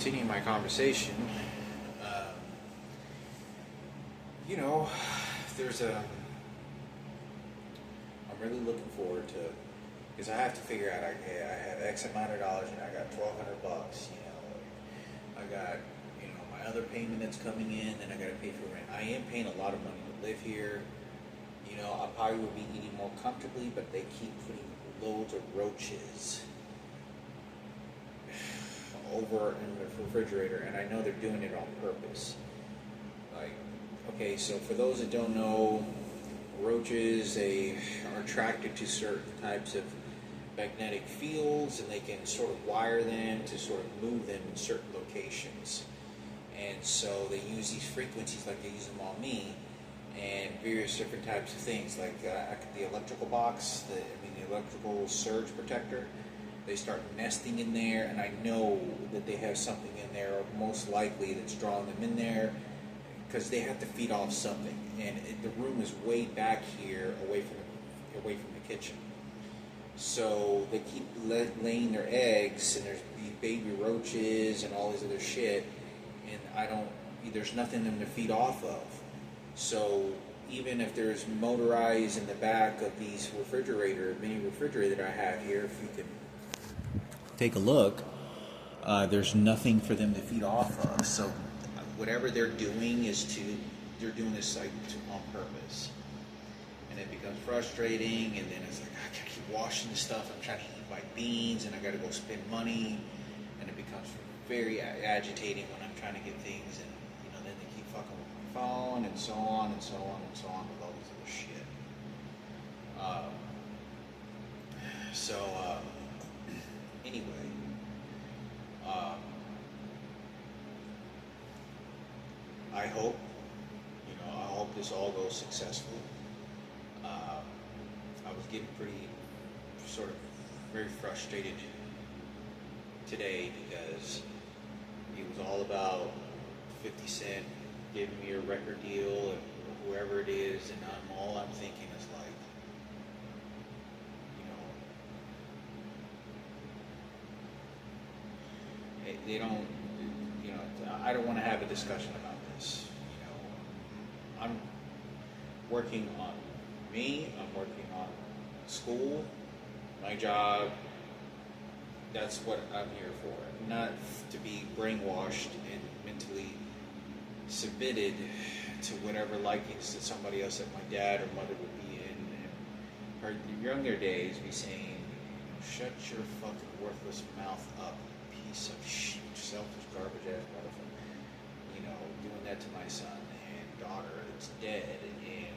continue my conversation, um, you know, there's a. I'm really looking forward to, because I have to figure out. Okay, I have X amount of dollars, and I got $1,200. I got my other payment that's coming in, and I got to pay for rent. I am paying a lot of money to live here. I probably would be eating more comfortably, but they keep putting loads of roaches over in the refrigerator, and I know they're doing it on purpose. Like, okay, so for those that don't know, roaches, they are attracted to certain types of magnetic fields, and they can sort of wire them to sort of move them in certain locations. And so they use these frequencies like they use them on me, and various different types of things, like the electrical box, the electrical surge protector. They start nesting in there, and I know that they have something in there, or most likely that's drawing them in there, because they have to feed off something. And the room is way back here, away from the kitchen. So they keep laying their eggs, and there's baby roaches and all this other shit, and there's nothing for them to feed off of. So even if there's motorized in the back of these mini refrigerator that I have here, if you can take a look, there's nothing for them to feed off of. So whatever they're doing they're doing this on purpose. And it becomes frustrating, and then it's like, I gotta keep washing this stuff, I'm trying to eat my beans, and I gotta go spend money, and it becomes very agitating when I'm trying to get things, and then they keep fucking with my phone, and so on, and so on, and so on, with all this other shit. Anyway, I hope this all goes successfully. I was getting very frustrated today, because it was all about 50 Cent giving me a record deal, and whoever it is, and all I'm thinking is like, they don't, I don't want to have a discussion about this. I'm working on me, I'm working on school, my job. That's what I'm here for. Not to be brainwashed and mentally submitted to whatever likings that somebody else, that my dad or mother would be in, and her younger days be saying, shut your fucking worthless mouth up, piece of shit, selfish garbage ass motherfucker. Doing that to my son and daughter that's dead, and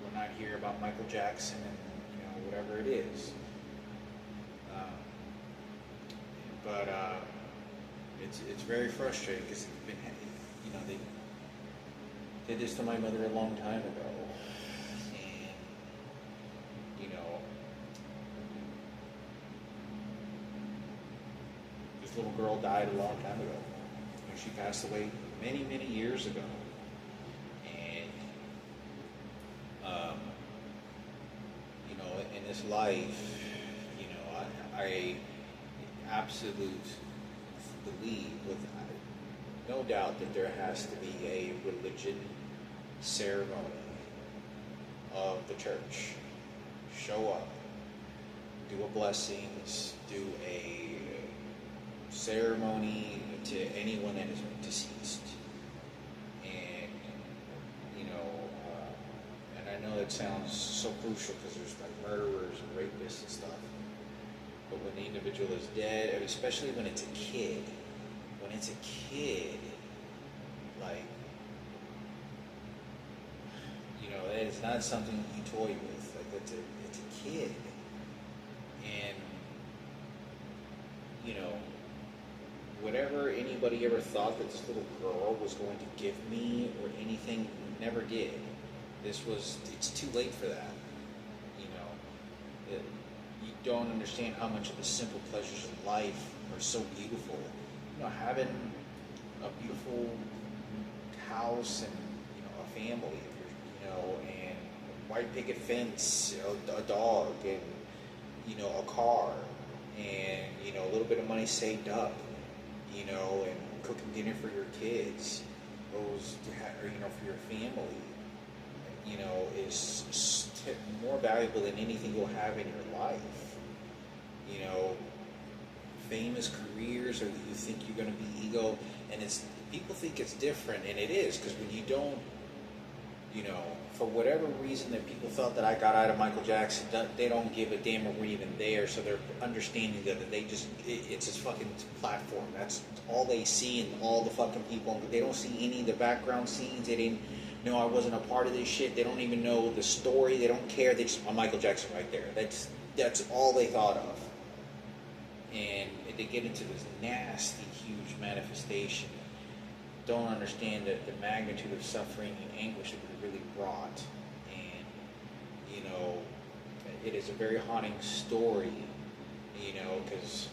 we're not here about Michael Jackson and whatever it is. But it's very frustrating, because they did this to my mother a long time ago, and this little girl died a long time ago. She passed away many, many years ago, and in this life, I absolutely believe, with no doubt, that there has to be a religion ceremony of the church. Show up, do a blessings, do a ceremony to anyone that is deceased, and and I know that sounds so crucial, because there's like murderers and rapists and stuff. But when the individual is dead, and especially when it's a kid, like, that is not something you toy with. Like, it's a kid, and whatever anybody ever thought that this little girl was going to give me or anything, never did. It's too late for that. You don't understand how much of the simple pleasures of life are so beautiful. Having a beautiful house, and a family, and a white picket fence, a dog, and a car, and a little bit of money saved up, and cooking dinner for your kids, those, or, for your family, is more valuable than anything you'll have in your life. You know, famous careers, or that you think you're going to be ego, and people think it's different, and it is, because when you don't, for whatever reason that people felt that I got out of Michael Jackson, they don't give a damn if we're even there, so they're understanding that it's his fucking platform. That's all they see, and all the fucking people, they don't see any of the background scenes. They didn't know I wasn't a part of this shit. They don't even know the story. They don't care. They just, Michael Jackson right there. That's all they thought of. And they get into this nasty, huge manifestation. Don't understand the magnitude of suffering and anguish that we really brought. And, it is a very haunting story, because,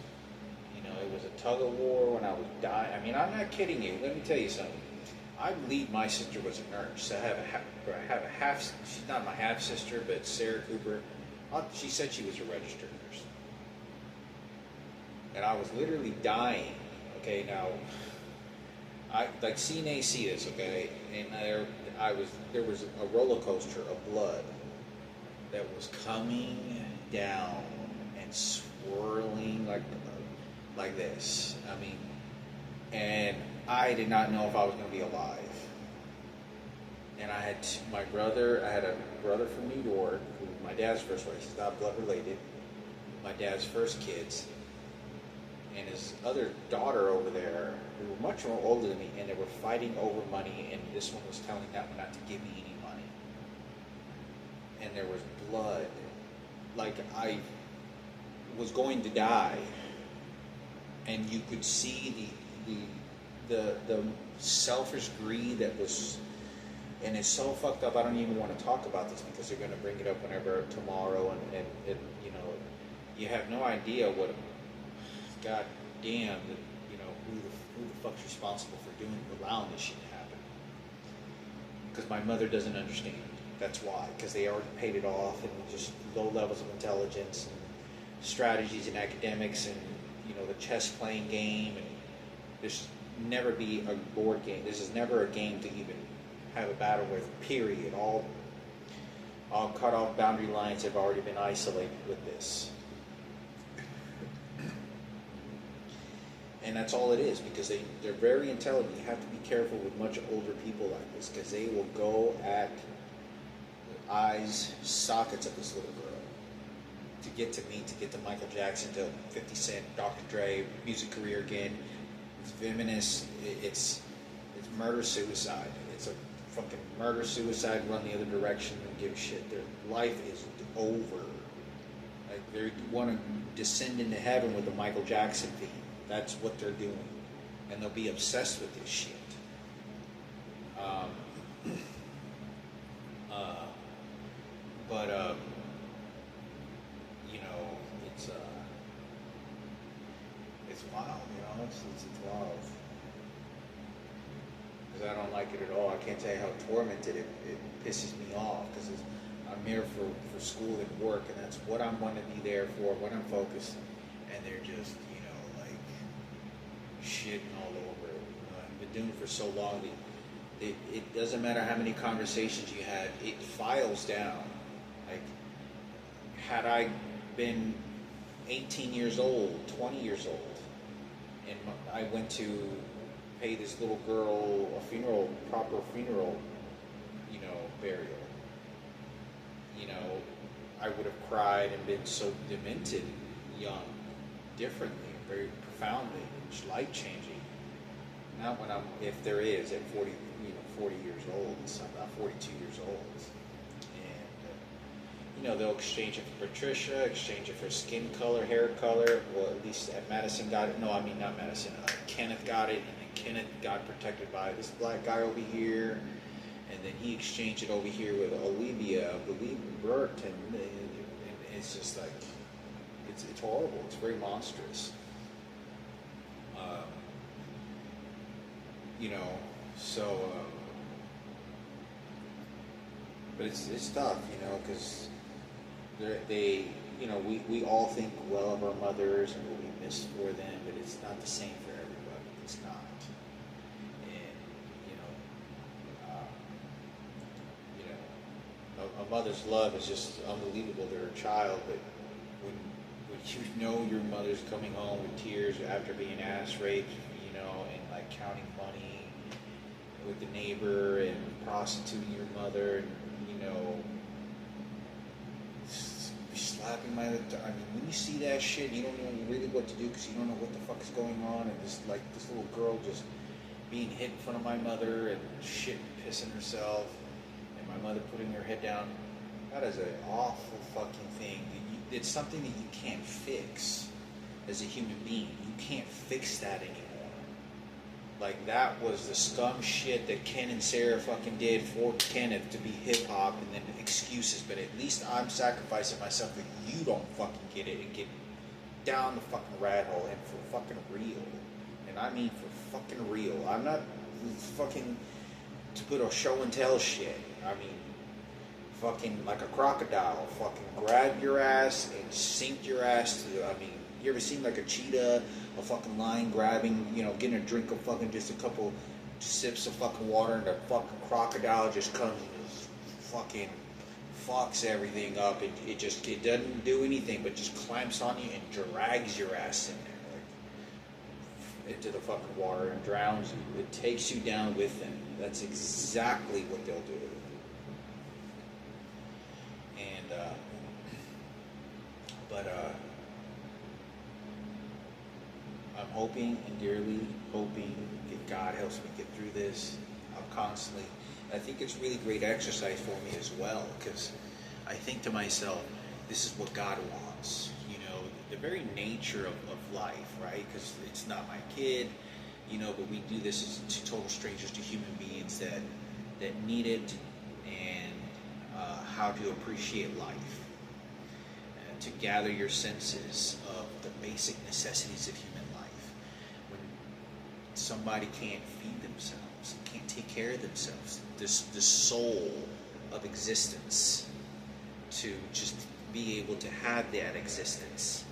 it was a tug of war when I was dying. I mean, I'm not kidding you. Let me tell you something. I believe my sister was a nurse. I have a half, she's not my half sister, but Sarah Cooper, she said she was a registered nurse. And I was literally dying. Okay, now, like CNA see this, okay, and there was a roller coaster of blood that was coming down and swirling like this. I mean, and I did not know if I was going to be alive. And I had a brother from New York, who my dad's first wife. He's not blood related. My dad's first kids, and his other daughter over there, who were much more older than me, and they were fighting over money, and this one was telling that one not to give me any money. And there was blood. Like I was going to die. And you could see the selfish greed that was, and it's so fucked up. I don't even want to talk about this because they're going to bring it up whenever tomorrow, and you have no idea what, god damn, who the fuck's responsible for allowing this shit to happen. Because my mother doesn't understand. That's why, because they already paid it off, and just low levels of intelligence and strategies and academics, and the chess playing game, and this never be a board game. This is never a game to even have a battle with, period. All cut off boundary lines have already been isolated with this. And that's all it is, because they're very intelligent. You have to be careful with much older people like this, because they will go at the eyes, sockets of this little girl. To get to me, to get to Michael Jackson, to 50 Cent, Dr. Dre, music career again. It's feminist. It's murder-suicide. It's a fucking murder-suicide, run the other direction and give a shit. Their life is over. Like, they want to descend into heaven with the Michael Jackson theme. That's what they're doing. And they'll be obsessed with this shit. It's wild, it's wild. Because I don't like it at all. I can't tell you how tormented it pisses me off, because I'm here for school and work, and that's what I'm going to be there for, what I'm focused, and they're just, shitting all over it. I've been doing it for so long. It doesn't matter how many conversations you had, it files down. Like, had I been 18 years old, 20 years old, and I went to pay this little girl a proper funeral, burial, I would have cried and been so demented young, differently, very profoundly, life-changing. Not when if there is, at 40 years old, I'm 42 years old. And, they'll exchange it for Patricia, exchange it for skin color, hair color. Well, at least at Madison got it. No, I mean, not Madison. Kenneth got it, and then Kenneth got protected by this black guy over here. And then he exchanged it over here with Olivia, I believe, Bert. And it's just like, it's horrible. It's very monstrous. But it's tough, because we all think well of our mothers and what we miss for them, but it's not the same for everybody. It's not. a mother's love is just unbelievable to her child, but when you know your mother's coming home with tears after being ass raped, and like counting money with the neighbor and prostituting your mother, and slapping my. I mean, when you see that shit, you don't know really what to do because you don't know what the fuck is going on, and this little girl just being hit in front of my mother and shit pissing herself, and my mother putting her head down. That is an awful fucking thing. It's something that you can't fix as a human being. You can't fix that anymore. Like, that was the scum shit that Ken and Sarah fucking did for Kenneth to be hip-hop and then excuses, but at least I'm sacrificing myself that you don't fucking get it and get down the fucking rat hole and for fucking real. And I mean for fucking real. I'm not fucking to put a show and tell shit. I mean, fucking like a crocodile, fucking grab your ass and sink your ass to, you ever seen like a cheetah, a fucking lion grabbing, getting a drink of fucking just a couple sips of fucking water, and the fucking crocodile just comes and just fucking fucks everything up. It doesn't do anything but just clamps on you and drags your ass in there, like, into the fucking water and drowns you. It takes you down with them. That's exactly what they'll do. And, I'm hoping and dearly hoping that God helps me get through this. I'm constantly, I think it's really great exercise for me as well, because I think to myself, this is what God wants. The very nature of life, right? Because it's not my kid, but we do this as total strangers to human beings that need it, and how to appreciate life, to gather your senses of the basic necessities of human life. When somebody can't feed themselves, can't take care of themselves, the soul of existence, to just be able to have that existence,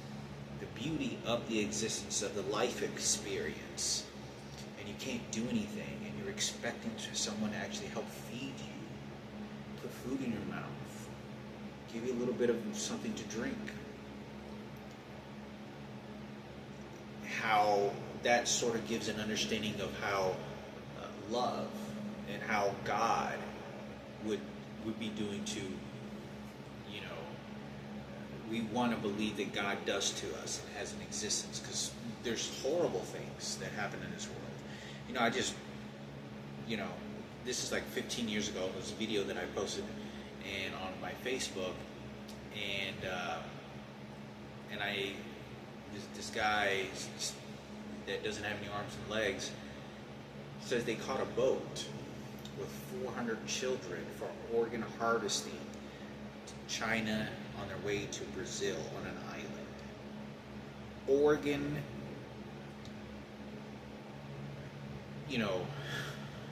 the beauty of the existence of the life experience, and you can't do anything, and you're expecting someone to actually help feed you, put food in your mouth, give you a little bit of something to drink. How that sort of gives an understanding of how love and how God would be doing to, we want to believe that God does to us and has an existence, because there's horrible things that happen in this world. I just, this is like 15 years ago. It was a video that I posted and on my Facebook, and this guy that doesn't have any arms and legs says they caught a boat with 400 children for organ harvesting to China on their way to Brazil on an island.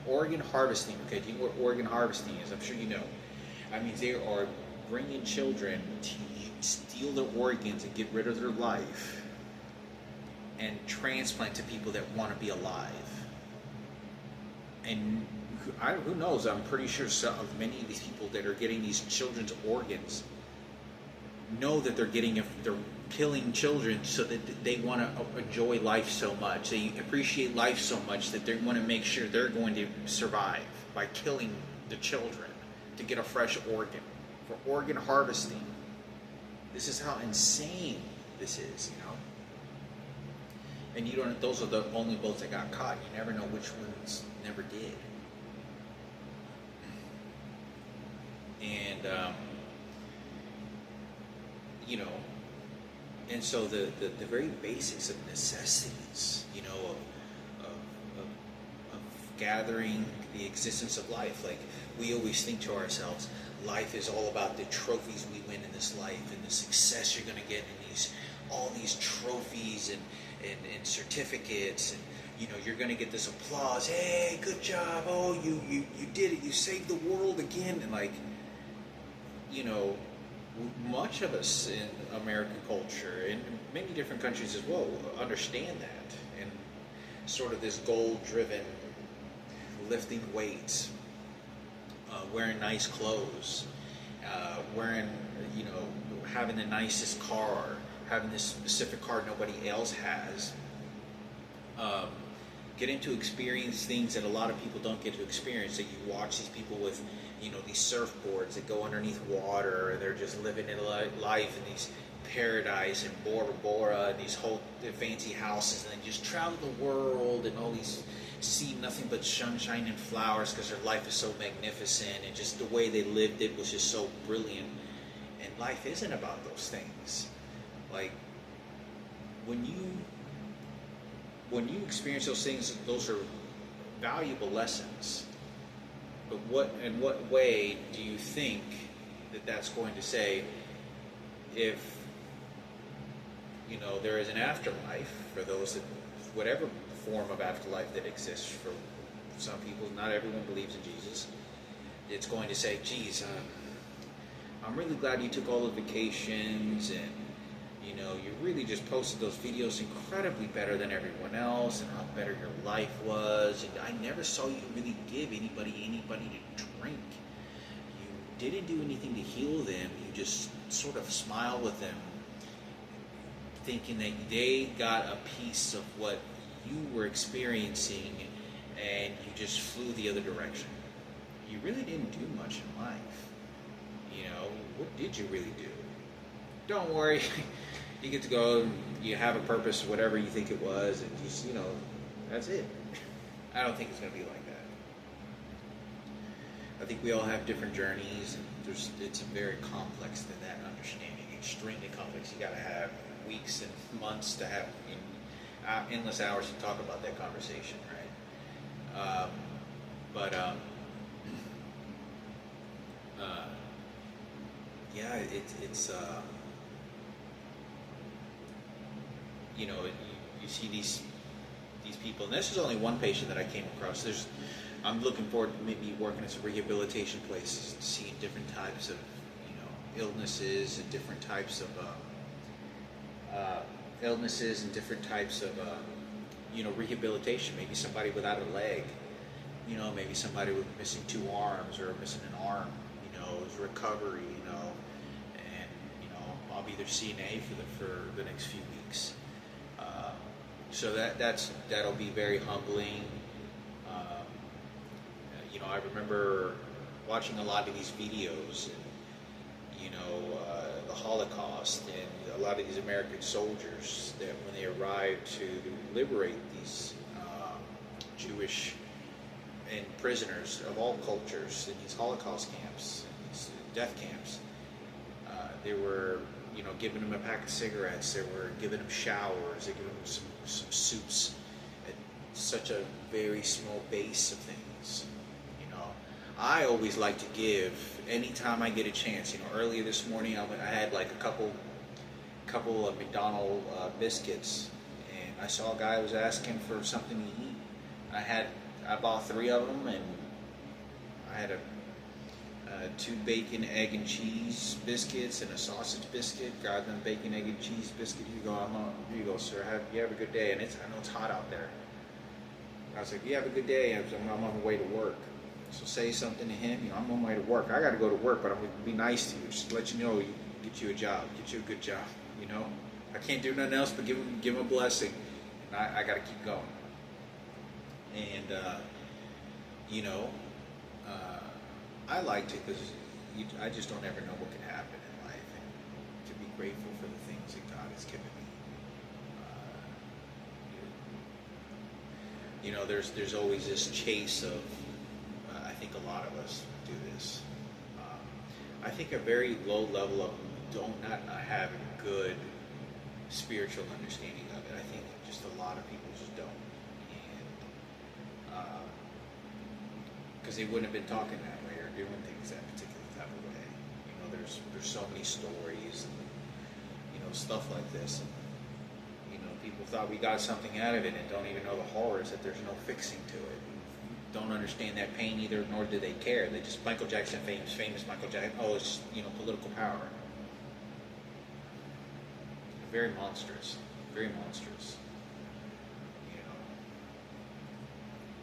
Organ harvesting, okay? Do you know what organ harvesting is? I'm sure you know. I mean, they are bringing children to steal their organs and get rid of their life and transplant to people that want to be alive. And who knows, I'm pretty sure many of these people that are getting these children's organs know that they're killing children so that they want to enjoy life so much. They appreciate life so much that they want to make sure they're going to survive by killing the children to get a fresh organ for organ harvesting. This is how insane this is, And those are the only boats that got caught. You never know which ones never did. And and so the very basics of necessities, of gathering the existence of life. Like, we always think to ourselves, life is all about the trophies we win in this life and the success you're going to get in all these trophies and certificates, and you're going to get this applause. Hey, good job! Oh, you did it! You saved the world again! And much of us in American culture, in many different countries as well, understand that, and sort of this goal-driven, lifting weights, wearing nice clothes, wearing, you know, having the nicest car, having this specific car nobody else has. Um, Getting to experience things that a lot of people don't get to experience. That you watch these people with, you know, these surfboards that go underneath water. They're just living in life in these paradise and Bora Bora and these whole fancy houses, and they just travel the world and all these see nothing but sunshine and flowers because their life is so magnificent, and just the way they lived it was just so brilliant. And life isn't about those things. Like when you experience those things, those are valuable lessons. But in what way do you think that that's going to say if, you know, there is an afterlife for those that, whatever form of afterlife that exists for some people, not everyone believes in Jesus. It's going to say, geez, I'm really glad you took all the vacations, and you know, you really just posted those videos incredibly better than everyone else, and how better your life was. And I never saw you really give anybody to drink. You didn't do anything to heal them. You just sort of smile with them, thinking that they got a piece of what you were experiencing, and you just flew the other direction. You really didn't do much in life. You know, what did you really do? Don't worry, you get to go, you have a purpose, whatever you think it was, and just, you know, that's it. I don't think it's going to be like that. I think we all have different journeys, and it's very complex than that understanding, extremely complex. You got to have weeks and months to have endless hours to talk about that conversation, right? Yeah, it's you know, you see these people, and this is only one patient that I came across. I'm looking forward to maybe working at some rehabilitation places, seeing different types of, you know, illnesses and different types of you know, rehabilitation. Maybe somebody without a leg, you know, maybe somebody with missing 2 arms or missing an arm, you know, is recovery, you know, and you know, I'll be their CNA for the next few weeks. So that'll be very humbling. You know, I remember watching a lot of these videos, and, you know, the Holocaust, and a lot of these American soldiers that when they arrived to liberate these Jewish and prisoners of all cultures in these Holocaust camps, these death camps, they were, you know, giving them a pack of cigarettes, they were giving them showers, they were giving them some soups at such a very small base of things. You know, I always like to give anytime I get a chance. You know, earlier this morning I had like a couple of McDonald's biscuits, and I saw a guy who was asking for something to eat. I bought 3 of them, and I had 2 bacon, egg, and cheese biscuits and a sausage biscuit. Grabbed them bacon, egg, and cheese biscuit. Here you go, sir. You have a good day. And I know it's hot out there. I was like, you have a good day. I'm on my way to work. So say something to him. You know, I'm on my way to work. I got to go to work, but I'm going to be nice to you. Just to let you know, get you a job, get you a good job. You know, I can't do nothing else but give him a blessing. And I got to keep going. And you know. I liked it because I just don't ever know what can happen in life, and to be grateful for the things that God has given me. You know, there's always this chase of, I think a lot of us do this. I think a very low level of not have a good spiritual understanding of it. I think just a lot of people just don't. And because they wouldn't have been talking that way or doing things that particular type of way. You know, there's so many stories and, you know, stuff like this. And, you know, people thought we got something out of it and don't even know the horrors that there's no fixing to it. Don't understand that pain either, nor do they care. They just, Michael Jackson, famous Michael Jackson. Oh, it's, you know, political power. Very monstrous. Very monstrous. You know.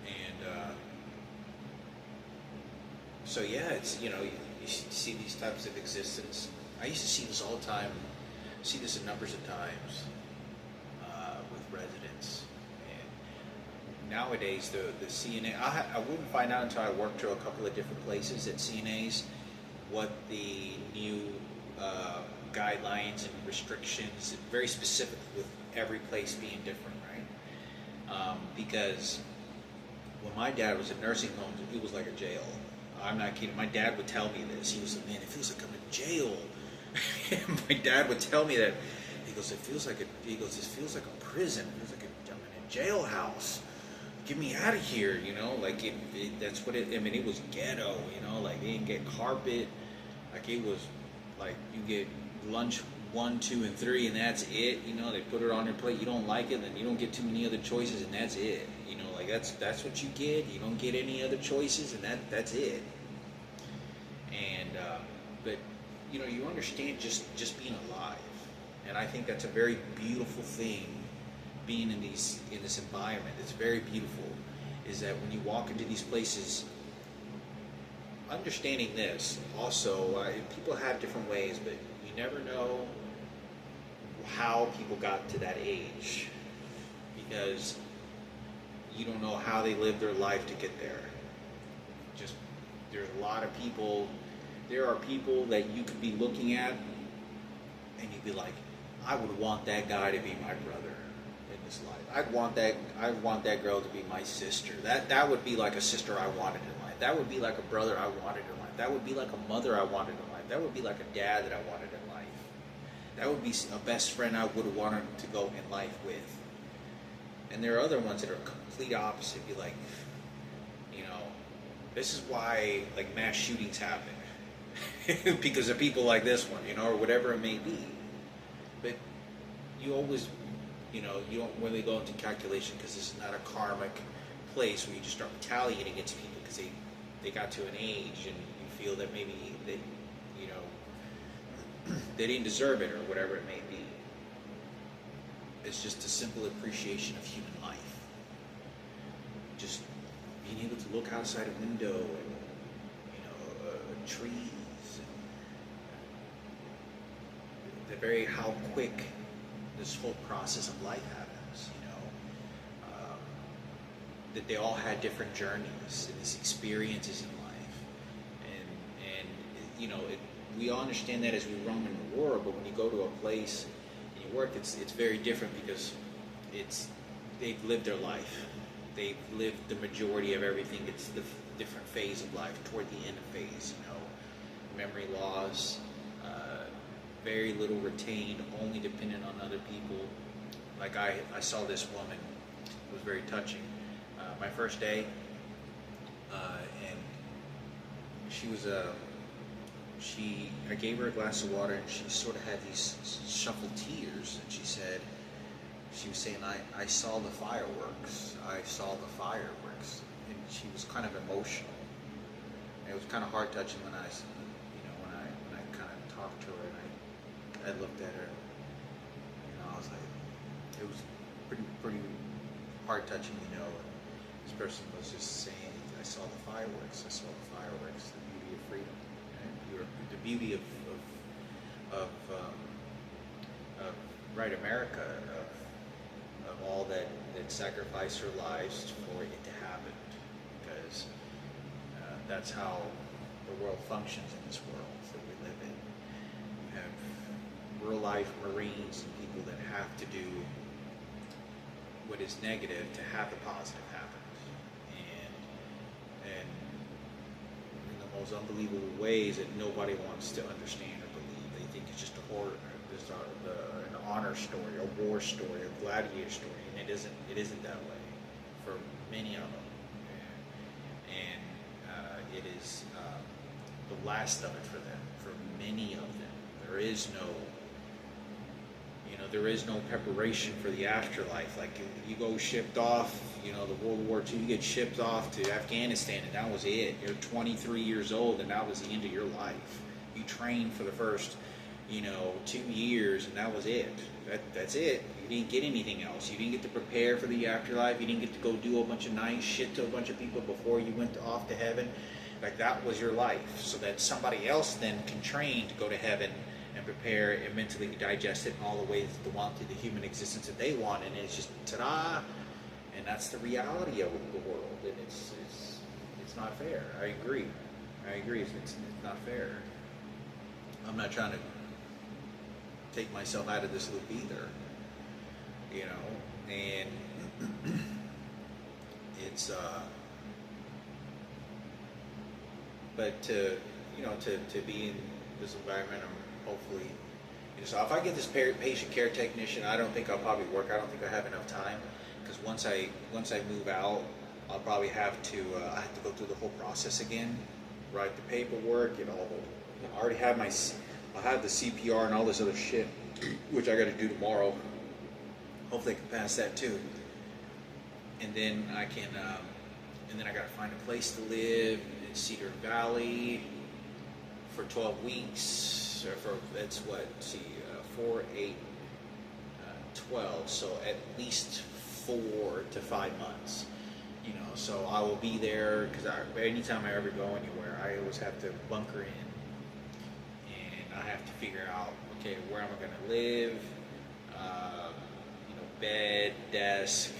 And, so yeah, it's, you know, you see these types of existence. I used to see this all the time. See this in numbers of times with residents. And nowadays, the CNA, I wouldn't find out until I worked to a couple of different places at CNAs what the new guidelines and restrictions, very specific with every place being different, right? Because when my dad was in nursing homes, it was like a jail. I'm not kidding. My dad would tell me this. He was like, man, it feels like I'm in jail. My dad would tell me that. He goes, it feels like this feels like a prison. It feels like I'm in a jailhouse. Get me out of here, you know? Like, that's what it, I mean, it was ghetto, you know? Like, they didn't get carpet. Like, it was, like, you get lunch 1, 2, and 3, and that's it, you know? They put it on your plate. You don't like it, then you don't get too many other choices, and that's it. You know, like, that's what you get. You don't get any other choices, and that's it. And, but, you know, you understand just being alive. And I think that's a very beautiful thing, being in this environment. It's very beautiful, is that when you walk into these places, understanding this also, people have different ways, but you never know how people got to that age, because you don't know how they lived their life to get there. Just, there's a lot of people, there are people that you could be looking at and you'd be like, I would want that guy to be my brother in this life. I'd want that girl to be my sister. That would be like a sister I wanted in life. That would be like a brother I wanted in life. That would be like a mother I wanted in life. That would be like a dad that I wanted in life. That would be a best friend I would have wanted to go in life with. And there are other ones that are complete opposite. Be like, you know, this is why like mass shootings happen. Because of people like this one, you know, or whatever it may be. But you always, you know, you don't really go into calculation, because this is not a karmic place where you just start retaliating against people because they got to an age and you feel that maybe they, you know, they didn't deserve it or whatever it may be. It's just a simple appreciation of human life. Just being able to look outside a window and, you know, trees. How quick this whole process of life happens, you know. That they all had different journeys and these experiences in life, and you know, we all understand that as we roam in the world. But when you go to a place and you work, it's very different, because they've lived their life, they've lived the majority of everything. It's the different phase of life, toward the end of phase, you know, memory loss. Very little retained, only dependent on other people. Like I saw this woman, it was very touching. My first day, and she was I gave her a glass of water, and she sort of had these shuffled tears, and she was saying, I saw the fireworks, and she was kind of emotional. And it was kind of heart touching when I kind of talked to her, and I looked at her, you know, I was like, it was pretty heart touching, you know. This person was just saying, I saw the fireworks, the beauty of freedom, and the beauty of right, America, of all that sacrificed their lives for it to happen, because that's how the world functions in this world that we live in. You have real life Marines and people that have to do what is negative to have the positive happen, and in the most unbelievable ways that nobody wants to understand or believe. They think it's just a horror, an honor story, a war story, a gladiator story, and it isn't that way for many of them, and it is the last of it for them. For many of them, there is no preparation for the afterlife. Like, you go shipped off, you know, the World War II, you get shipped off to Afghanistan, and that was it. You're 23 years old, and that was the end of your life. You trained for the first, you know, 2 years, and that was it. That's it. You didn't get anything else. You didn't get to prepare for the afterlife. You didn't get to go do a bunch of nice shit to a bunch of people before you went off to heaven. Like, that was your life, so that somebody else then can train to go to heaven and prepare and mentally digest it in all the ways that they want to the human existence that they want. And it's just ta-da, and that's the reality of the world. And it's not fair. I agree. It's not fair. I'm not trying to take myself out of this loop either, you know, and it's but to be in this environment, I'm hopefully, you know, so if I get this patient care technician, I don't think I'll probably work. I don't think I have enough time, because once I move out, I'll probably have to I have to go through the whole process again, write the paperwork, and all the, I already have I'll have the CPR and all this other shit, which I got to do tomorrow. Hopefully I can pass that too. And then I can, and then I got to find a place to live in Cedar Valley for 12 weeks. Or for, that's what, 4, 8, 12. So at least 4 to 5 months. You know, so I will be there, because anytime I ever go anywhere, I always have to bunker in, and I have to figure out, okay, where am I going to live? You know, bed, desk,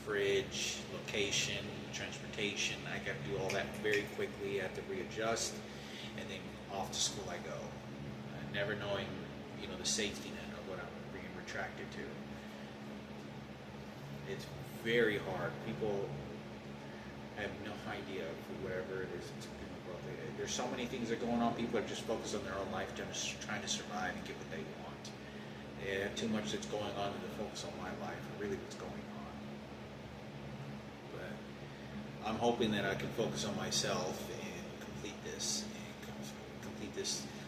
fridge, location, transportation. I got to do all that very quickly. I have to readjust, and then off to school I go, never knowing, you know, the safety net of what I'm being retracted to. It's very hard. People have no idea for whatever it is that's in the world. There's so many things that are going on. People are just focused on their own life, just trying to survive and get what they want. They have too much that's going on to focus on my life and really what's going on. But I'm hoping that I can focus on myself and complete this.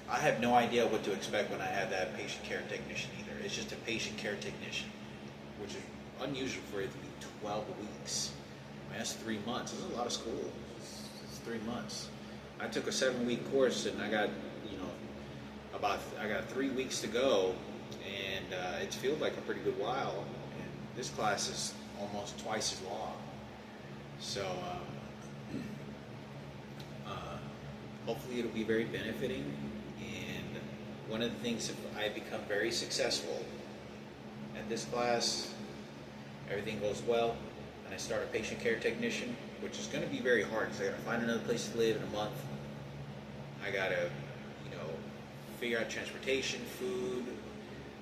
I have no idea what to expect when I have that patient care technician either. It's just a patient care technician, which is unusual for it to be 12 weeks. I mean, that's 3 months. That's a lot of school. It's 3 months. I took a 7-week course, and I got, you know, I got 3 weeks to go, and it feels like a pretty good while. And this class is almost twice as long. So hopefully it'll be very benefiting. And one of the things, if I become very successful at this class, everything goes well, and I start a patient care technician, which is going to be very hard, because I got to find another place to live in a month. I got to, you know, figure out transportation, food.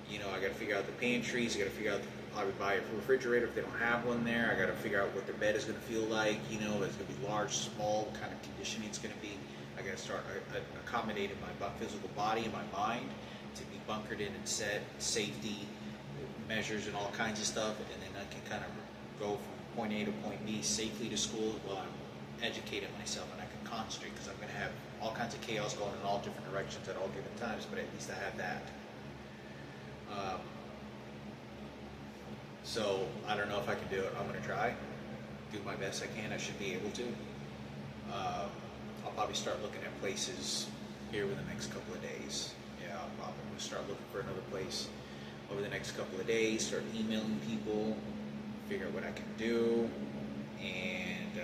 You know, I got to figure out the pantries. I got to figure out probably buy a refrigerator if they don't have one there. I got to figure out what their bed is going to feel like. You know, it's going to be large, small, what kind of conditioning it's going to be. I got to start accommodating my physical body and my mind to be bunkered in and set, safety measures and all kinds of stuff, and then I can kind of go from point A to point B safely to school while I'm educating myself, and I can concentrate, because I'm going to have all kinds of chaos going in all different directions at all given times, but at least I have that. So I don't know if I can do it. I'm going to try, do my best I can. I should be able to. I'll probably start looking at places here within the next couple of days. Yeah, I'm probably going to start looking for another place over the next couple of days, start emailing people, figure out what I can do, and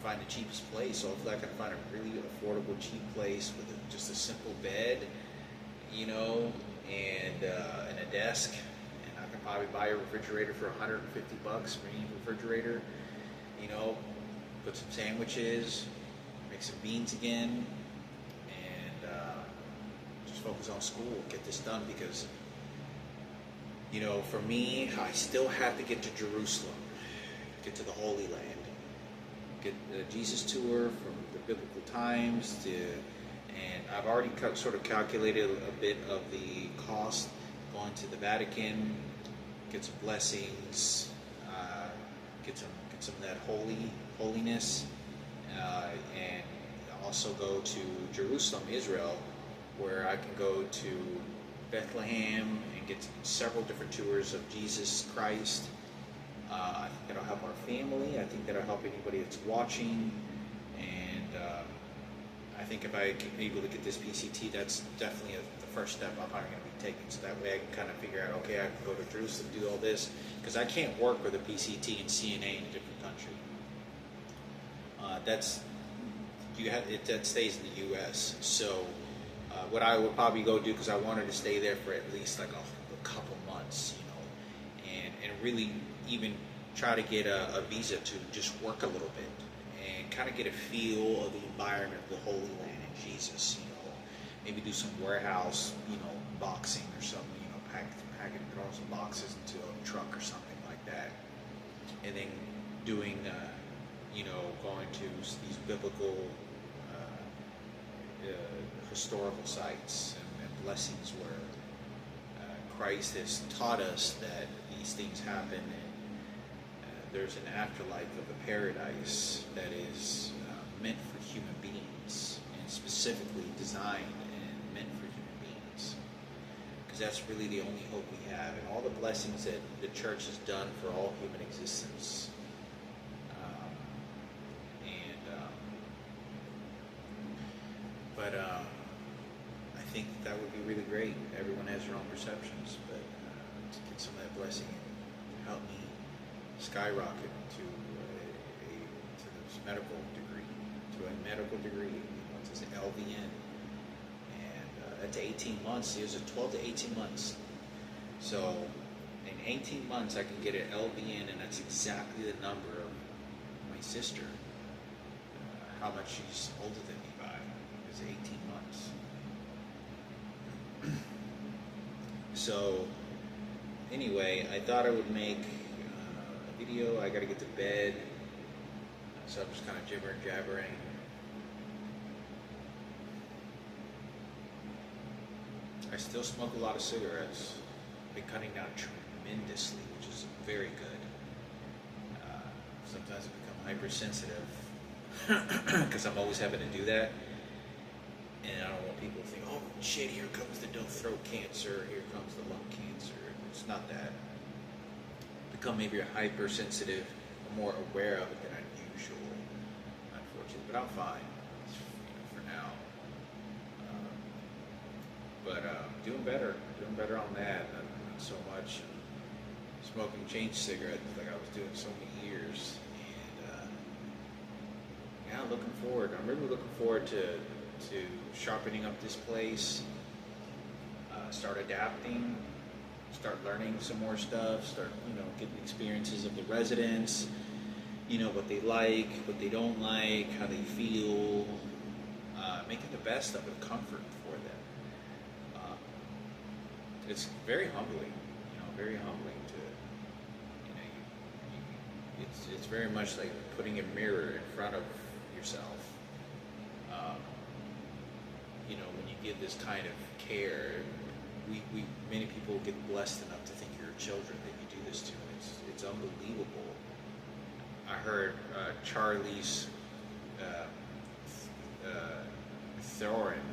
find the cheapest place. So hopefully I can find a really affordable, cheap place with just a simple bed, you know, and a desk. And I can probably buy a refrigerator for $150, mini refrigerator, you know, put some sandwiches, make some beans again, and just focus on school, get this done, because, you know, for me, I still have to get to Jerusalem, get to the Holy Land, get the Jesus tour from the biblical times, and I've already sort of calculated a bit of the cost going to the Vatican, get some blessings, get some of that holiness, and also go to Jerusalem, Israel, where I can go to Bethlehem and get several different tours of Jesus Christ. I think that'll help our family. I think that'll help anybody that's watching. And I think if I'm able to get this PCT, that's definitely the first step I'm probably going to be taking. So that way I can kind of figure out, okay, I can go to Jerusalem, do all this, because I can't work with a PCT and CNA in a different country. That stays in the U.S. So what I would probably go do, because I wanted to stay there for at least like a couple months, and really even try to get a visa to just work a little bit and kind of get a feel of the environment of the Holy Land and Jesus. Maybe do some warehouse, boxing or something. Throw some boxes into a truck or something like that, and then doing, going to these biblical, historical sites and blessings where Christ has taught us that these things happen, and there's an afterlife of a paradise that is meant for human beings, and specifically designed and meant for human beings. Because that's really the only hope we have, and all the blessings that the church has done for all human existence. But I think that would be really great. Everyone has their own perceptions, but to get some of that blessing and help me skyrocket to this medical degree, it's an LVN. That's 18 months. It was 12 to 18 months. So in 18 months, I can get an LVN, and that's exactly the number of my sister. How much she's older than me by is 18 months. So anyway, I thought I would make a video. I got to get to bed, so I'm just kind of jabbering. I still smoke a lot of cigarettes. I've been cutting down tremendously, which is very good. Sometimes I become hypersensitive because I'm always having to do that. And I don't want people to think, oh shit, here comes the throat cancer, here comes the lung cancer. It's not that. Become maybe a hypersensitive, more aware of it than unusual, unfortunately. But I'm fine, for now. But doing better on that. Not so much smoking change cigarettes like I was doing so many years. And looking forward. I'm really looking forward to sharpening up this place. Start adapting. Start learning some more stuff. Start getting experiences of the residents. What they like, what they don't like, how they feel. Making the best of it, comfort for them. It's very humbling, very humbling to, it's very much like putting a mirror in front of yourself. When you give this kind of care, many people get blessed enough to think you're children that you do this to. It's unbelievable. I heard Charlie's Thorin,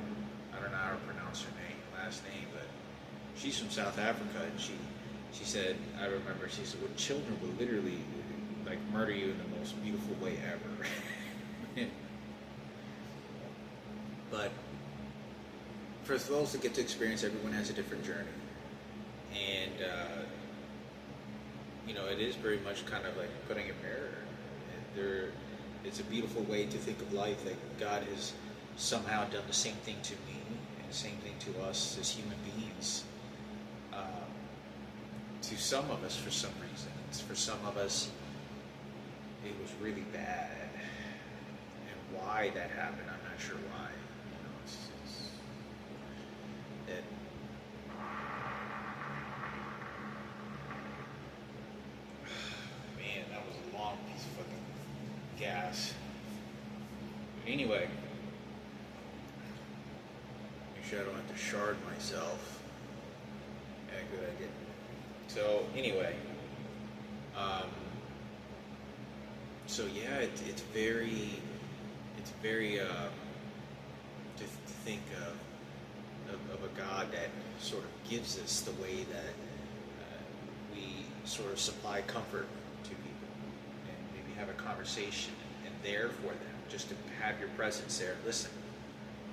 I don't know how to pronounce her last name, but she's from South Africa, and she said, I remember, she said, well, children will literally murder you in the most beautiful way ever. But for those that get to experience, everyone has a different journey. And, it is very much kind of like putting a mirror. It's a beautiful way to think of life, that God has somehow done the same thing to me and the same thing to us as human beings. To some of us, for some reason. For some of us, it was really bad. And why that happened, I'm not sure why. Man, that was a long piece of fucking gas. Anyway, make sure I don't have to shard myself. Yeah, good idea. So anyway, it's very to think of a God that sort of gives us the way that we sort of supply comfort to people, and maybe have a conversation and there for them, just to have your presence there. Listen,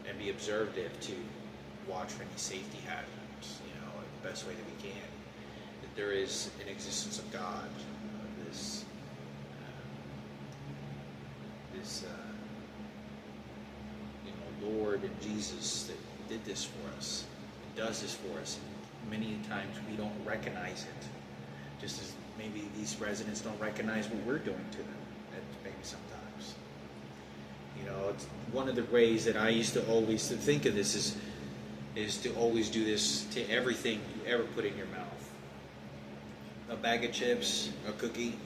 and be observative to watch for any safety hazards, the best way that we can. That there is an existence of God, this Lord and Jesus that did this for us, and does this for us. And many times we don't recognize it, just as maybe these residents don't recognize what we're doing to them. Maybe sometimes, it's one of the ways that I used to always think of this is to always do this to everything you ever put in your mouth. A bag of chips, a cookie,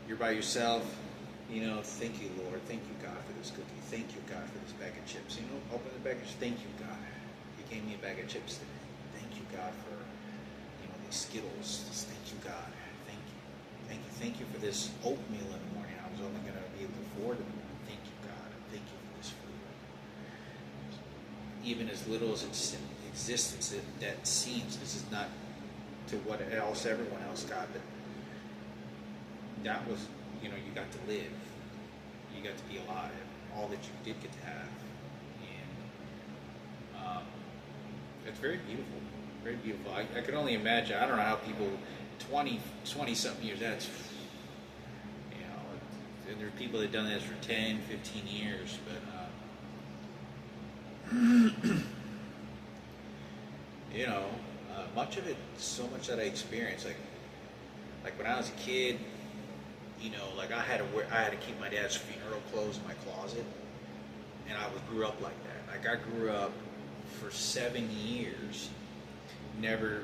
you're by yourself. Thank you, Lord. Thank you, God, for this cookie. Thank you, God, for this bag of chips. Open the bag of chips. Thank you, God. You gave me a bag of chips today. Thank you, God, for these Skittles. Just thank you, God. Thank you. Thank you. Thank you for this oatmeal in the morning. I was only going to be able to afford it. Thank you, God. Thank you for this food. Even as little as its existence that seems, this is not to what else everyone else got, but that was, you got to live. You got to be alive. All that you did get to have. And it's very beautiful. Very beautiful. I can only imagine. I don't know how people, 20-something years, that's, and there are people that have done this for 10, 15 years, but much of it, so much that I experienced, like when I was a kid, I had to keep my dad's funeral clothes in my closet, and I grew up like that. I grew up for 7 years. Never,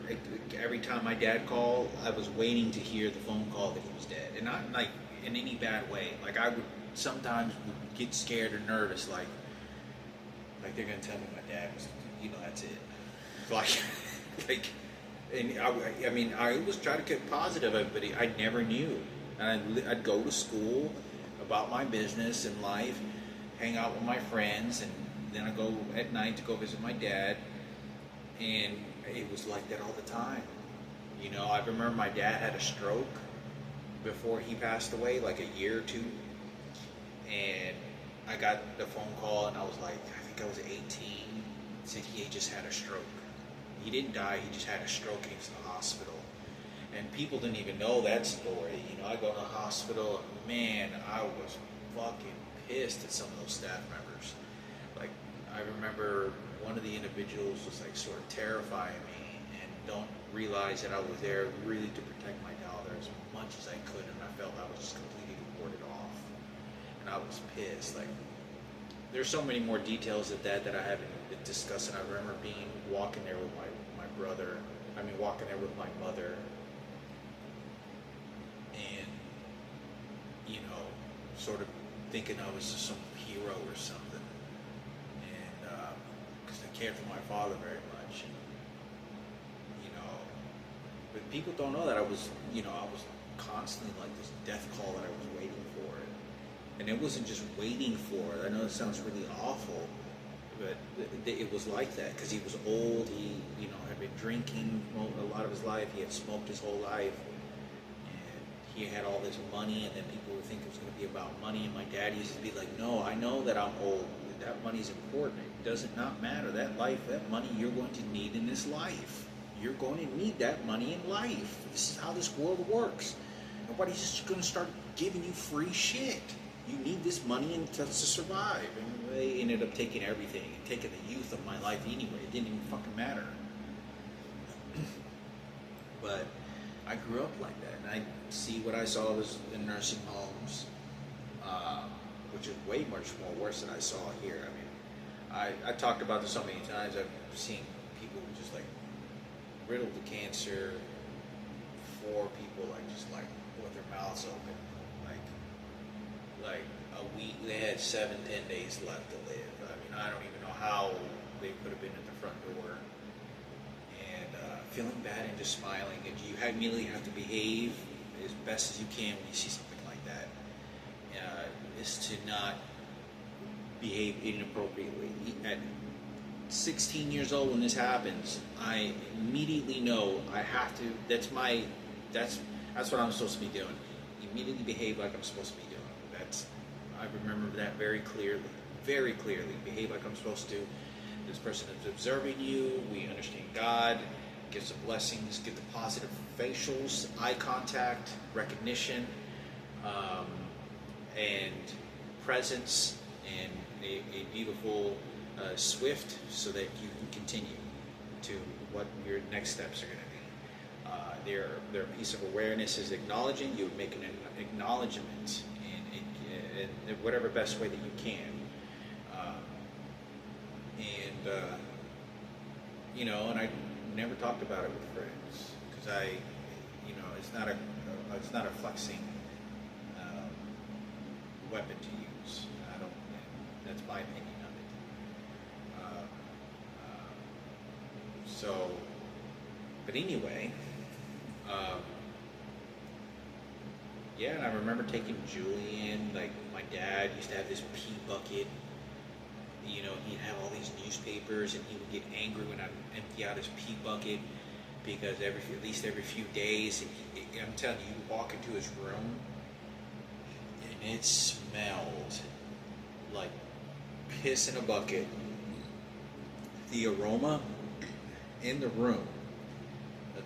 every time my dad called, I was waiting to hear the phone call that he was dead, and not like in any bad way. I would sometimes get scared or nervous, like they're gonna tell me my dad was, that's it. And I always try to get positive, but I never knew. And I'd go to school about my business and life, hang out with my friends, and then I'd go at night to go visit my dad, and it was like that all the time. I remember my dad had a stroke before he passed away, like a year or two, and I got the phone call, and I was like, I think I was 18, said he had just had a stroke. He didn't die, he just had a stroke, he was in the hospital. And people didn't even know that story. I go to the hospital, and man, I was fucking pissed at some of those staff members. I remember one of the individuals was sort of terrifying me, and don't realize that I was there really to protect my daughter as much as I could, and I felt I was just completely warded off. And I was pissed. There's so many more details of that I haven't been discussing. I remember walking there with my brother. Walking there with my mother. And, sort of thinking I was some hero or something. And, because I cared for my father very much. And, but people don't know that I was constantly this death call that I was waiting for. And it wasn't just waiting for it. I know it sounds really awful, but it was like that because he was old. He, had been drinking a lot of his life. He had smoked his whole life, and he had all this money. And then people would think it was going to be about money. And my dad used to be like, "No, I know that I'm old. That money's important. It doesn't not matter. That money you're going to need in this life. You're going to need that money in life. This is how this world works. Nobody's just going to start giving you free shit. You need this money to survive." And they ended up taking everything, and taking the youth of my life anyway. It didn't even fucking matter. But I grew up like that, and I see what I saw was in nursing homes, which is way much more worse than I saw here. I talked about this so many times. I've seen people just riddled with cancer, 4 people with their mouths open, like a week. They had 7-10 days left to live. I don't even know how they could have been at the front door. And feeling bad and just smiling. And you immediately have to behave as best as you can when you see something like that. Is to not behave inappropriately. At 16 years old when this happens, I immediately know I have to. That's what I'm supposed to be doing. Immediately behave like I'm supposed to be doing. I remember that very clearly. Behave like I'm supposed to. This person is observing you. We understand God. Gives the blessings. Give the positive facials, eye contact, recognition, and presence, and a beautiful swift, so that you can continue to what your next steps are going to be. Their piece of awareness is acknowledging. You would make an acknowledgement in whatever best way that you can. And I never talked about it with friends, because it's not a flexing weapon to use. That's my opinion of it. But anyway, yeah, and I remember taking Julian, like my dad used to have this pee bucket. He'd have all these newspapers, and he would get angry when I'd empty out his pee bucket, because at least every few days, I'm telling you, you walk into his room, and it smelled like piss in a bucket. The aroma in the room,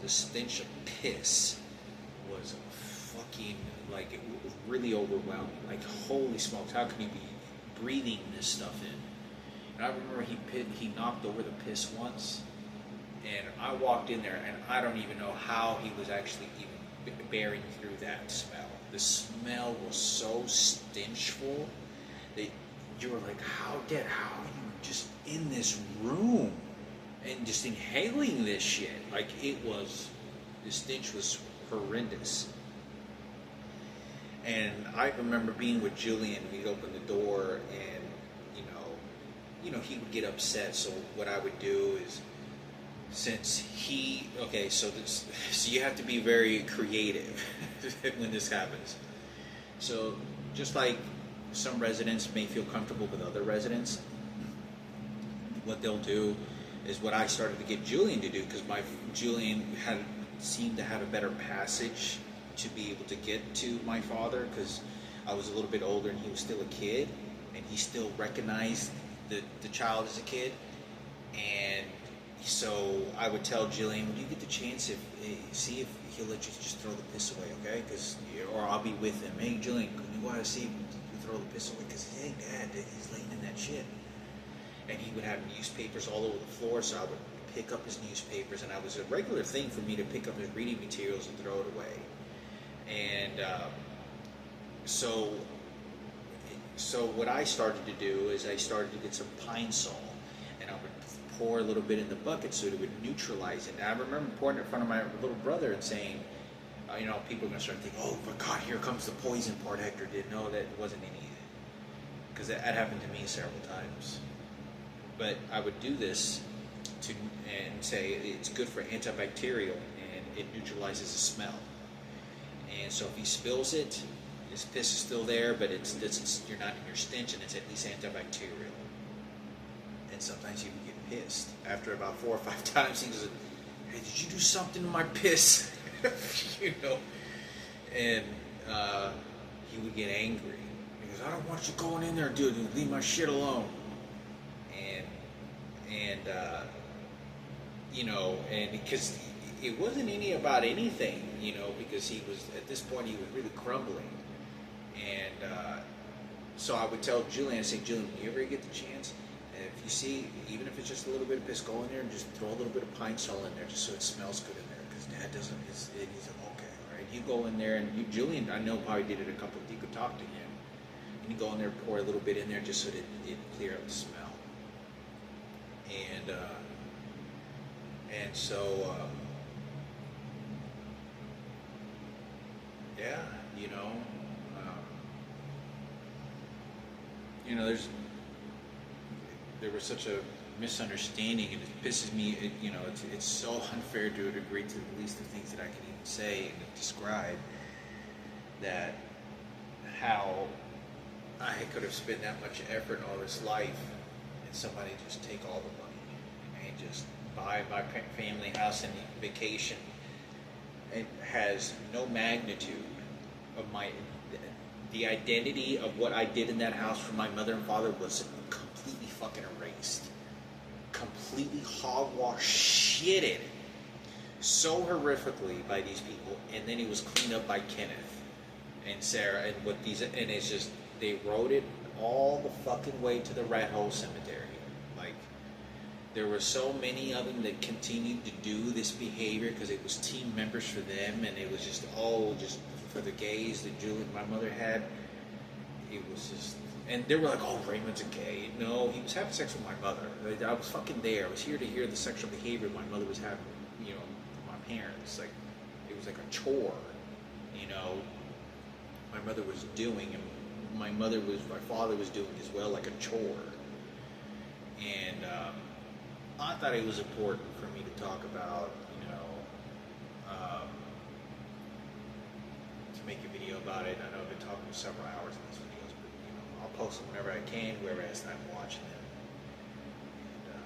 the stench of piss, was fucking, like, it was really overwhelming. Like, holy smokes, how can you be breathing this stuff in? And I remember he knocked over the piss once, and I walked in there, and I don't even know how he was actually even bearing through that smell. The smell was so stenchful that you were like, how are you just in this room and just inhaling this shit? Like, the stench was horrendous. And I remember being with Julian. We'd open the door, and he would get upset. So what I would do is, so you have to be very creative when this happens. So just like some residents may feel comfortable with other residents, what they'll do is what I started to get Julian to do, because Julian seemed to have a better passage to be able to get to my father, because I was a little bit older and he was still a kid, and he still recognized the child as a kid. And so I would tell Jillian, when you get the chance, see if he'll let you just throw the piss away, okay? Or I'll be with him. Hey, Jillian, can you go out and see if you throw the piss away? Because he ain't Dad, he's laying in that shit. And he would have newspapers all over the floor, so I would pick up his newspapers, and it was a regular thing for me to pick up his reading materials and throw it away. And so what I started to do is I started to get some Pine Sol, and I would pour a little bit in the bucket so it would neutralize it. And I remember pouring it in front of my little brother and saying, people are going to start thinking, oh my God, here comes the poison part Hector did. No, that wasn't any of it. Because that happened to me several times. But I would do this and say it's good for antibacterial, and it neutralizes the smell. And so if he spills it, his piss is still there, but you're not in your stench, and it's at least antibacterial. And sometimes he would get pissed. After about 4 or 5 times, he goes, hey, did you do something to my piss? And he would get angry. He goes, I don't want you going in there, dude. Leave my shit alone. And because it wasn't about anything, because he was, at this point, he was really crumbling. And so I would tell Julian, I'd say, Julian, when you ever get the chance, if you see, even if it's just a little bit of piss, go in there and just throw a little bit of Pine Sol in there just so it smells good in there, because Dad doesn't, he's okay, all right? You go in there, and Julian, I know, probably did it a couple of, you could talk to him, and you go in there, pour a little bit in there just so that it clear up the smell. And so, yeah, there was such a misunderstanding, and it pisses me, it's so unfair to a degree, to the least of things that I can even say and describe, that how I could have spent that much effort all this life, and somebody just take all the money and just buy my family house and vacation. It has no magnitude of the identity of what I did in that house for my mother and father was completely fucking erased. completely hogwash shitted so horrifically by these people, and then it was cleaned up by Kenneth and Sarah, and what these, and it's just, they wrote it all the fucking way to the rat hole cemetery. Like, there were so many of them that continued to do this behavior because it was team members for them, and it was just, just for the gays that Julie, my mother, had. It was just, and they were like, oh, Raymond's a gay. No, he was having sex with my mother. I was fucking there. I was here to hear the sexual behavior my mother was having, with my parents. Like, it was like a chore, my mother was doing, and my father was doing as well, like a chore. And I thought it was important for me to talk about, to make a video about it. I know I've been talking for several hours in these videos, but I'll post them whenever I can, whoever has time watching them. And,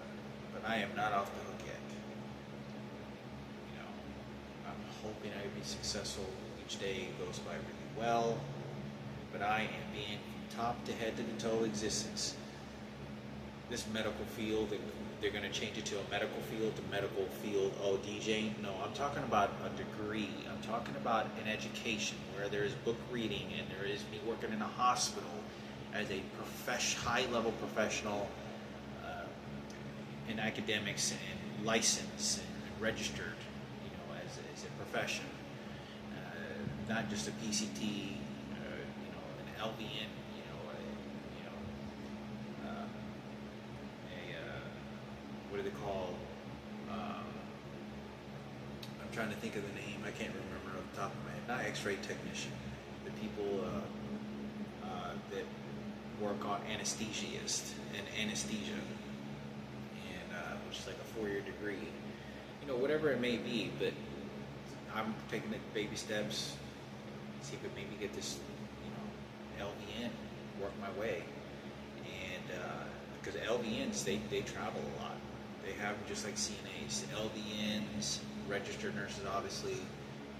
but I am not off the hook yet. I'm hoping I will be successful. Each day goes by really well, but I am being from top to head to the toe existence. This medical field, they're going to change it to a medical field, DJ. No, I'm talking about a degree. I'm talking about an education where there is book reading and there is me working in a hospital as a high-level professional in academics and licensed and registered, as a profession. Not just a PCT, an LVN, what are they called? I'm trying to think of the name. I can't remember off the top of my head. Not X-ray technician. The people that work on anesthesiast and anesthesia, and which is like a 4-year degree. Whatever it may be, but I'm taking it baby steps. See if I maybe get this, LVN, work my way, and because LVNs they travel a lot. They have them just like CNAs, LVNs, registered nurses, obviously,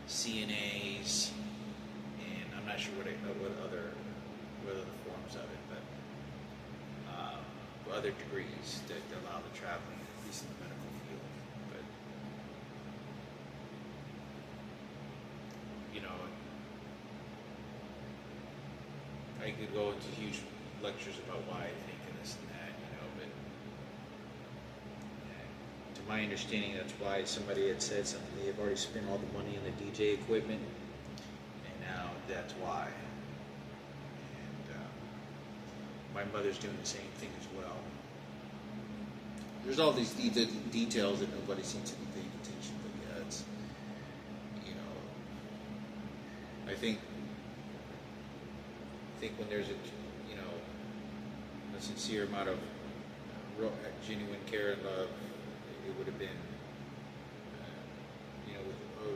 CNAs, and I'm not sure what other forms of it, but other degrees that allow the traveling, at least in the medical field. But I could go into huge lectures about why I think of this and that, but to my understanding, that's why somebody had said something. They have already spent all the money on the DJ equipment, and now that's why. And my mother's doing the same thing as well. There's all these details that nobody seems to be paying attention to. Yeah, it's, I think when there's a sincere amount of genuine care and love, it would have been,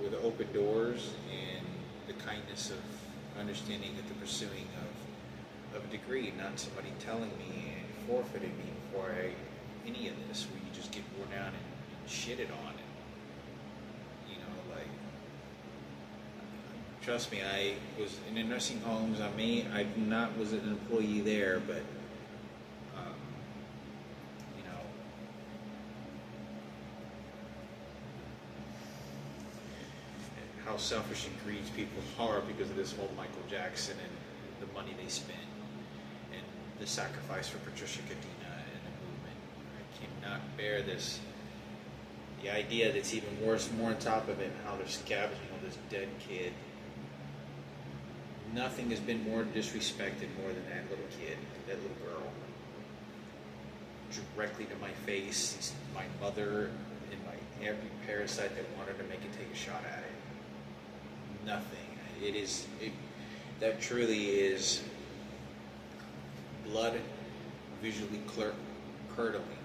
with open doors and the kindness of understanding that the pursuing of a degree, not somebody telling me and forfeiting me before any of this, where you just get worn down and shitted on. And, trust me, I was in the nursing homes. I was an employee there, but how selfish and greedy people are because of this whole Michael Jackson and the money they spent and the sacrifice for Patricia Cadena and the movement. I cannot bear this. The idea that's even worse, more on top of it, how they're scavenging on this dead kid. Nothing has been more disrespected more than that little kid, that little girl. Directly to my face, my mother and every parasite that wanted to make it take a shot at it. Nothing. That truly is blood visually curdling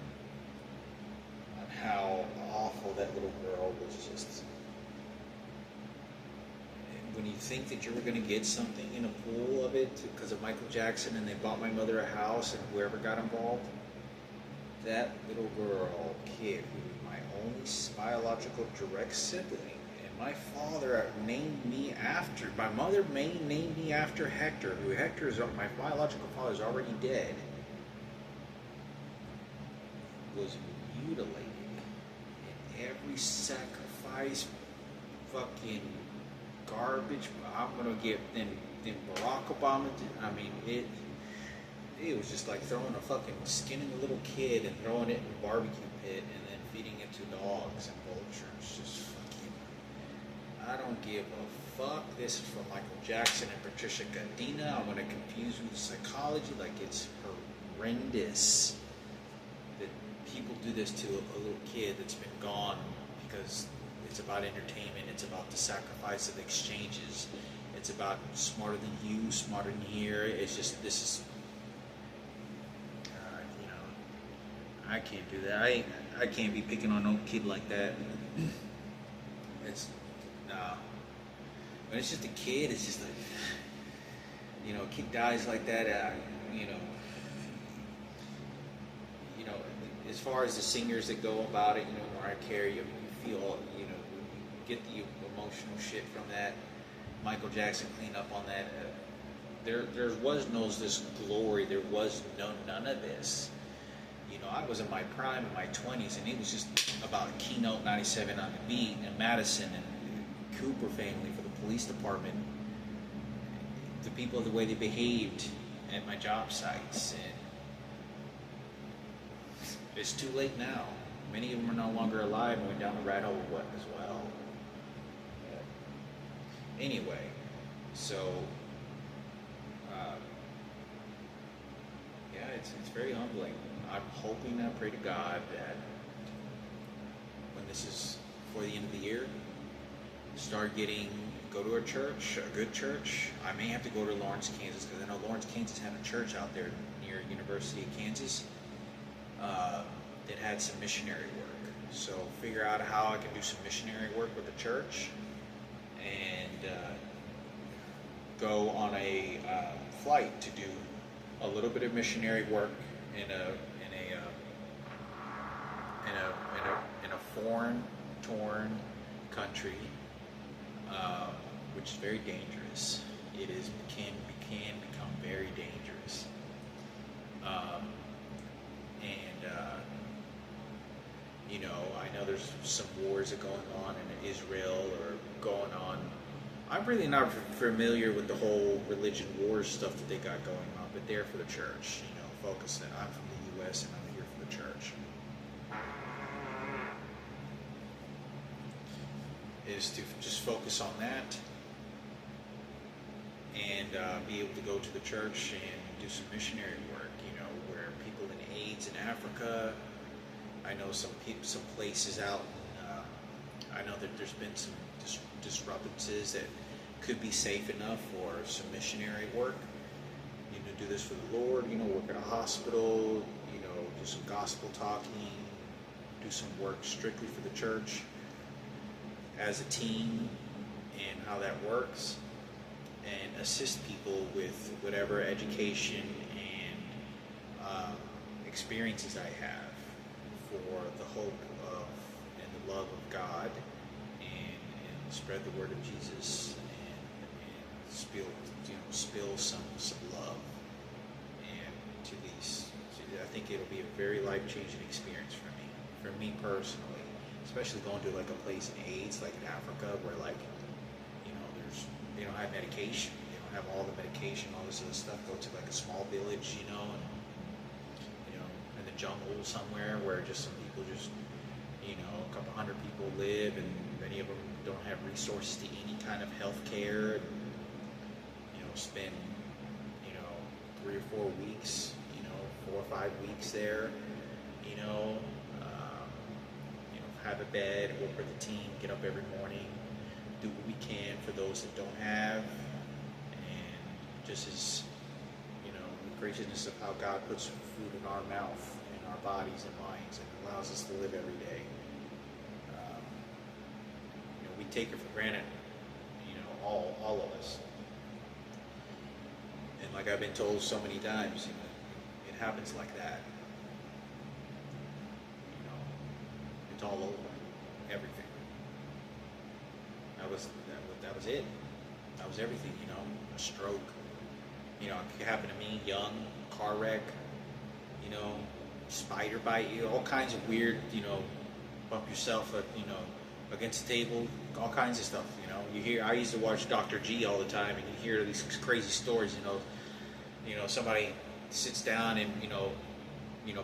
on how awful that little girl was. Just when you think that you were going to get something in a pool of it because of Michael Jackson, and they bought my mother a house and whoever got involved, that little girl, kid, who was my only biological direct sibling, and my father named me after, my mother named me after Hector, who my biological father is already dead, was mutilated, and every sacrifice, fucking garbage. I'm gonna give then Barack Obama did. I mean, it was just like throwing a fucking skinning a little kid and throwing it in a barbecue pit and then feeding it to dogs and vultures. Just fucking, I don't give a fuck. This is from Michael Jackson and Patricia Gardina. I'm gonna confuse with psychology. Like, it's horrendous that people do this to a little kid that's been gone, because it's about entertainment. It's about the sacrifice of exchanges. It's about smarter than you, smarter than here. It's just, this is, you know, I can't do that. I can't be picking on no kid like that. It's, nah. When it's just a kid, it's just like, you know, a kid dies like that, you know, as far as the singers that go about it, you know, Mariah Carey, you feel, you know, you get the emotional shit from that. Michael Jackson cleaned up on that. There was no this glory. There was none of this. You know, I was in my prime in my 20s, and it was just about Keynote 97 on the beat, and Madison and Cooper family for the police department. The people, the way they behaved at my job sites, and it's too late now. Many of them are no longer alive and went down the rat hole as well. Anyway, so yeah, it's very humbling. I'm hoping, I pray to God that when this is for the end of the year, go to a church, a good church. I may have to go to Lawrence, Kansas, because I know Lawrence, Kansas had a church out there near University of Kansas that had some missionary work. So figure out how I can do some missionary work with the church, and go on a flight to do a little bit of missionary work in a foreign, torn country, which is very dangerous. It can become very dangerous, you know, I know there's some wars that are going on in Israel or going on. I'm really not familiar with the whole religion wars stuff that they got going on, but they're for the church, you know, focusing. I'm from the U.S. and I'm here for the church. Is to just focus on that and be able to go to the church and do some missionary work, you know, where people in AIDS in Africa. I know some places out. I know that there's been some disturbances that could be safe enough for some missionary work. You know, do this for the Lord. You know, work at a hospital. You know, do some gospel talking. Do some work strictly for the church as a team, and how that works, and assist people with whatever education and experiences I have for the hope of and the love of God, and spread the word of Jesus, and spill some love, and to these. I think it'll be a very life-changing experience for me personally, especially going to like a place in AIDS, like in Africa, where like, you know, they don't have medication, they don't have all the medication, all this other stuff. Go to like a small village, you know, and in the jungle somewhere where just some people just, you know, a couple hundred people live, and many of them don't have resources to any kind of health care, and, you know, spend, you know, 3 or 4 weeks, you know, 4 or 5 weeks there, you know, have a bed, work with the team, get up every morning, do what we can for those that don't have, and just as, you know, the graciousness of how God puts food in our mouth, in our bodies and minds, and allows us to live every day. You know, we take it for granted, you know, all of us. And like I've been told so many times, you know, it happens like that. It's all over, everything. That was it. That was everything, you know. A stroke, you know, it could happen to me, young, car wreck, you know, spider bite you, all kinds of weird, bump yourself, against the table, all kinds of stuff. You hear. I used to watch Dr. G all the time, and you hear these crazy stories. Somebody sits down and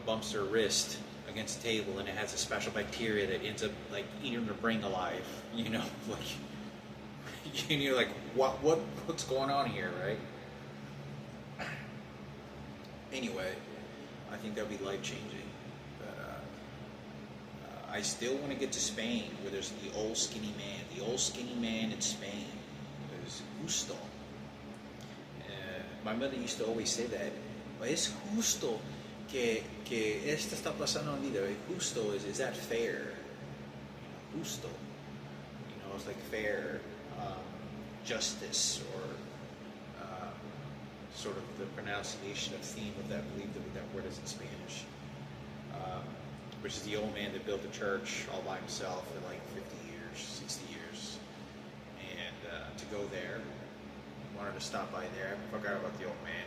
bumps their wrist against the table, and it has a special bacteria that ends up like eating their brain alive. Like, and you're like, what's going on here, right? Anyway, I think that'll be life changing. But I still want to get to Spain, where there's the old skinny man. The old skinny man in Spain is justo. My mother used to always say that. Es justo que esto está pasando en vida. Justo is that fair? Justo. It's like fair, justice, or sort of the pronunciation of theme of that. I believe that word is in Spanish. Which is the old man that built the church all by himself for like 50 years, 60 years. And to go there, wanted to stop by there. I forgot about the old man.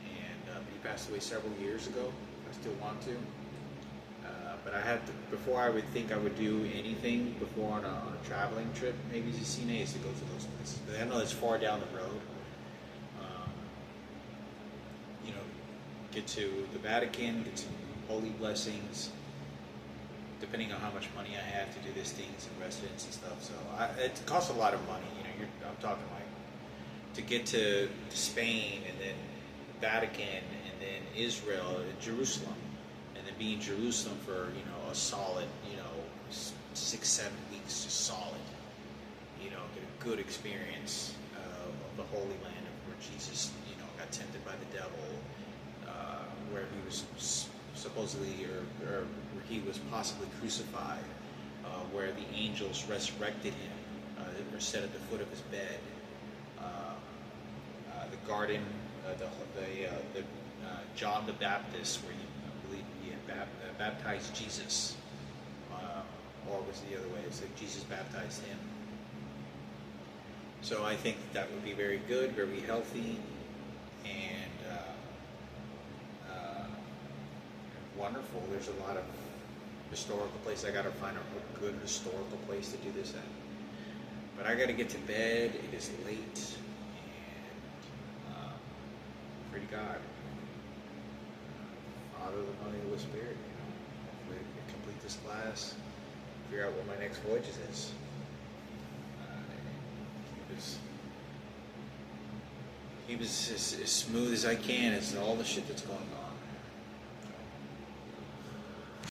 And but he passed away several years ago. I still want to. But I had to, before I would think I would do anything before on a traveling trip, maybe as a CNA, is to go to those places. But I know it's far down the road. Get to the Vatican, get some holy blessings, depending on how much money I have to do these things and residence and stuff. So it costs a lot of money. I'm talking like to get to Spain, and then Vatican, and then Israel, and Jerusalem, and then be in Jerusalem for a solid 6-7 weeks, just solid. Get a good experience of the Holy Land, of where Jesus got tempted by the devil, where he was supposedly or where he was possibly crucified, where the angels resurrected him, that were set at the foot of his bed, the garden, the John the Baptist, where I believe he had baptized Jesus, or was it the other way? It's like Jesus baptized him. So I think that would be very good, very healthy, and wonderful. There's a lot of historical places. I got to find a good historical place to do this at. But I got to get to bed. It is late, and pray to God, Father, the Mother, the Holy Spirit. Hopefully, I can complete this class. Figure out what my next voyage is. Keep as smooth as I can as all the shit that's going on.